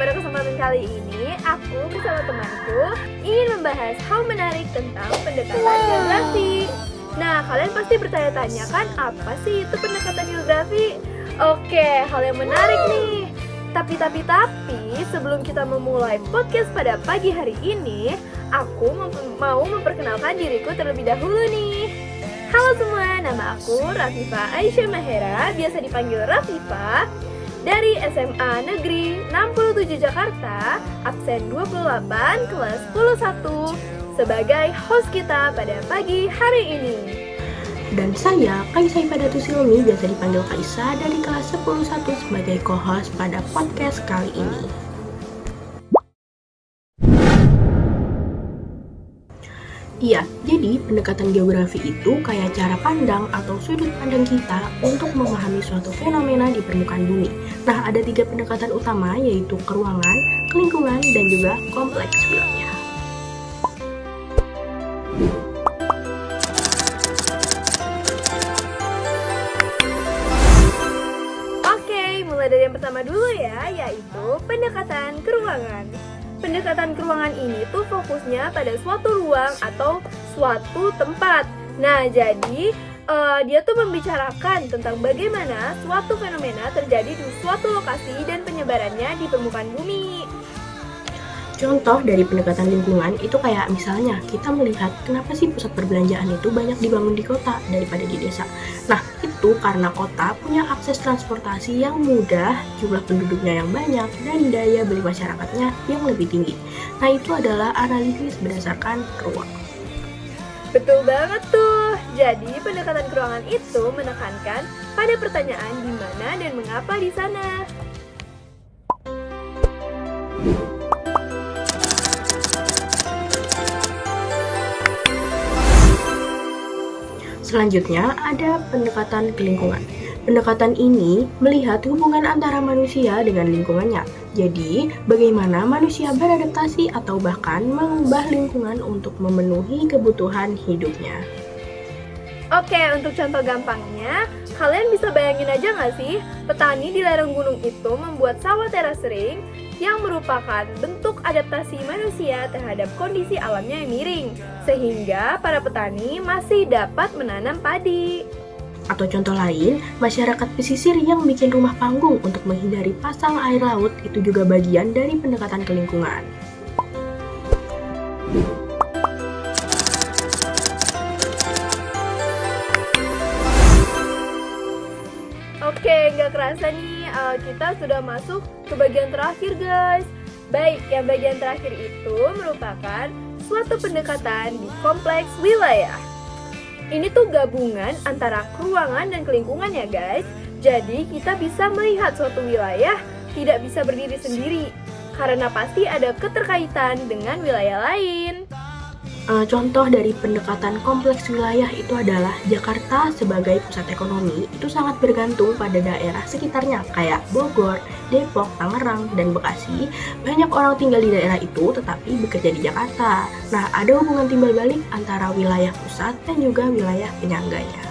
pada kesempatan kali ini aku bersama temanku ingin membahas hal menarik tentang pendekatan geografi. Nah, kalian pasti bertanya-tanya kan apa sih itu pendekatan geografi? Oke, hal yang menarik nih. Tapi, sebelum kita memulai podcast pada pagi hari ini, aku mau memperkenalkan diriku terlebih dahulu nih. Halo semua, nama aku Rafifah Aisyah Mahera, biasa dipanggil Rafifah, dari SMA Negeri 67 Jakarta, absen 28, kelas 11, sebagai host kita pada pagi hari ini. Dan saya, Kaisa Ifadatu Silmi, biasa dipanggil Kaisa, dari kelas 11 sebagai co-host pada podcast kali ini. Iya, jadi pendekatan geografi itu kayak cara pandang atau sudut pandang kita untuk memahami suatu fenomena di permukaan bumi. Nah, ada 3 pendekatan utama, yaitu keruangan, kelingkungan, dan juga kompleks wilayah. Dari yang pertama dulu ya, yaitu pendekatan keruangan. Pendekatan keruangan ini tuh fokusnya pada suatu ruang atau suatu tempat. Nah, jadi dia tuh membicarakan tentang bagaimana suatu fenomena terjadi di suatu lokasi dan penyebarannya di permukaan bumi. Contoh dari pendekatan lingkungan itu kayak misalnya kita melihat kenapa sih pusat perbelanjaan itu banyak dibangun di kota daripada di desa. Nah, itu karena kota punya akses transportasi yang mudah, jumlah penduduknya yang banyak, dan daya beli masyarakatnya yang lebih tinggi. Nah, itu adalah analisis berdasarkan ruang. Betul banget tuh. Jadi, pendekatan keruangan itu menekankan pada pertanyaan di mana dan mengapa di sana. Selanjutnya ada pendekatan lingkungan. Pendekatan ini melihat hubungan antara manusia dengan lingkungannya. Jadi, bagaimana manusia beradaptasi atau bahkan mengubah lingkungan untuk memenuhi kebutuhan hidupnya. Oke, untuk contoh gampangnya, kalian bisa bayangin aja nggak sih, petani di lereng gunung itu membuat sawah teras ring yang merupakan bentuk adaptasi manusia terhadap kondisi alamnya yang miring, sehingga para petani masih dapat menanam padi. Atau contoh lain, masyarakat pesisir yang bikin rumah panggung untuk menghindari pasang air laut itu juga bagian dari pendekatan ke lingkungan. Oke, nggak kerasa nih kita sudah masuk ke bagian terakhir guys. Baik, yang bagian terakhir itu merupakan suatu pendekatan di kompleks wilayah. Ini tuh gabungan antara keruangan dan kelingkungan ya guys. Jadi kita bisa melihat suatu wilayah tidak bisa berdiri sendiri, karena pasti ada keterkaitan dengan wilayah lain. Contoh dari pendekatan kompleks wilayah itu adalah Jakarta sebagai pusat ekonomi itu sangat bergantung pada daerah sekitarnya kayak Bogor, Depok, Tangerang, dan Bekasi. Banyak orang tinggal di daerah itu tetapi bekerja di Jakarta. Nah, ada hubungan timbal balik antara wilayah pusat dan juga wilayah penyangganya.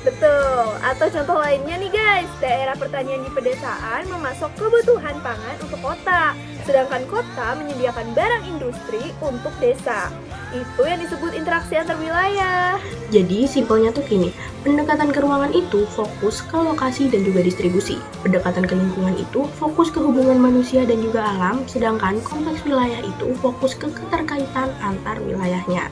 Betul, atau contoh lainnya nih guys, daerah pertanian di pedesaan memasok kebutuhan pangan untuk kota, sedangkan kota menyediakan barang industri untuk desa. Itu yang disebut interaksi antar wilayah. Jadi simpelnya tuh gini, pendekatan ke ruangan itu fokus ke lokasi dan juga distribusi. Pendekatan ke lingkungan itu fokus ke hubungan manusia dan juga alam, sedangkan kompleks wilayah itu fokus ke keterkaitan antar wilayahnya.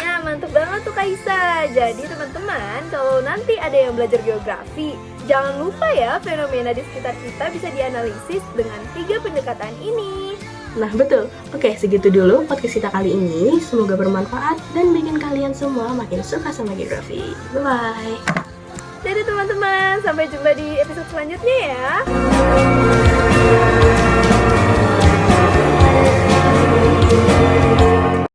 Ya, mantep banget tuh Kaisa. Jadi teman-teman, kalau nanti ada yang belajar geografi, jangan lupa ya fenomena di sekitar kita bisa dianalisis dengan 3 pendekatan ini. Nah betul, oke segitu dulu podcast kita kali ini. Semoga bermanfaat dan bikin kalian semua makin suka sama geografi. Bye-bye. Jadi teman-teman, sampai jumpa di episode selanjutnya ya.